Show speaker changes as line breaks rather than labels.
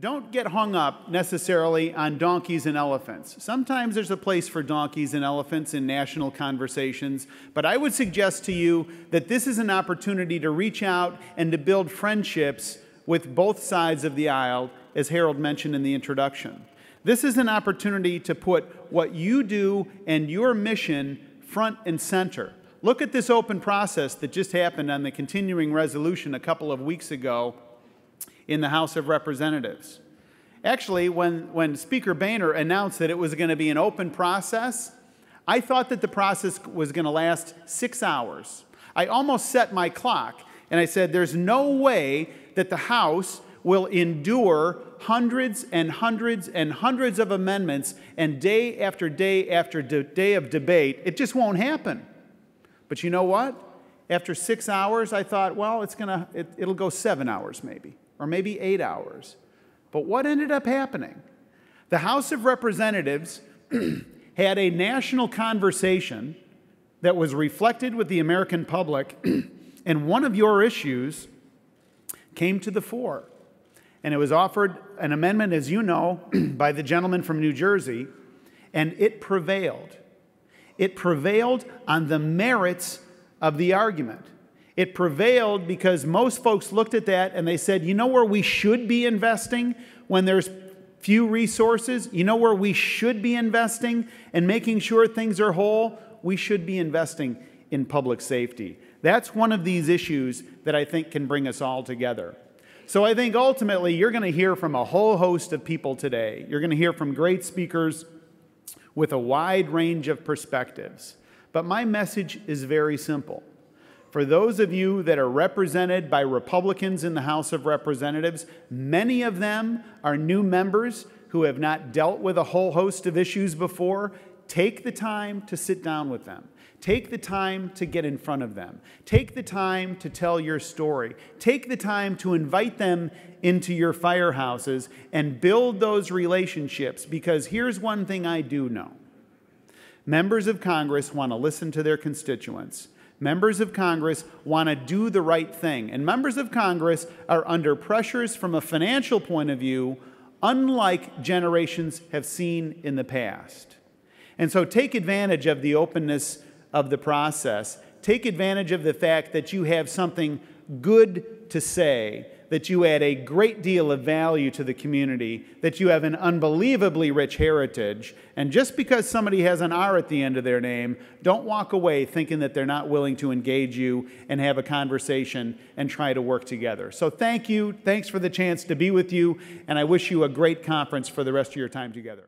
Don't get hung up necessarily on donkeys and elephants. Sometimes there's a place for donkeys and elephants in national conversations, but I would suggest to you that this is an opportunity to reach out and to build friendships with both sides of the aisle, as Harold mentioned in the introduction. This is an opportunity to put what you do and your mission front and center. Look at this open process that just happened on the continuing resolution a couple of weeks ago in the House of Representatives. Actually, when Speaker Boehner announced that it was going to be an open process, I thought that the process was going to last 6 hours. I almost set my clock, and I said, there's no way that the House will endure hundreds and hundreds and hundreds of amendments and day after day after day of debate. It just won't happen. But you know what? After 6 hours, I thought, well, it'll go 7 hours maybe, or maybe 8 hours. But what ended up happening? The House of Representatives had a national conversation that was reflected with the American public, and one of your issues came to the fore. And it was offered an amendment, as you know, by the gentleman from New Jersey, and it prevailed. It prevailed on the merits of the argument. It prevailed because most folks looked at that and they said, you know where we should be investing when there's few resources? You know where we should be investing and making sure things are whole? We should be investing in public safety. That's one of these issues that I think can bring us all together. So I think ultimately you're going to hear from a whole host of people today. You're going to hear from great speakers with a wide range of perspectives. But my message is very simple. For those of you that are represented by Republicans in the House of Representatives, many of them are new members who have not dealt with a whole host of issues before. Take the time to sit down with them. Take the time to get in front of them. Take the time to tell your story. Take the time to invite them into your firehouses and build those relationships, because here's one thing I do know. Members of Congress want to listen to their constituents. Members of Congress want to do the right thing. And members of Congress are under pressures from a financial point of view, unlike generations have seen in the past. And so take advantage of the openness of the process. Take advantage of the fact that you have something good to say, that you add a great deal of value to the community, that you have an unbelievably rich heritage. And just because somebody has an R at the end of their name, don't walk away thinking that they're not willing to engage you and have a conversation and try to work together. So thank you. Thanks for the chance to be with you. And I wish you a great conference for the rest of your time together.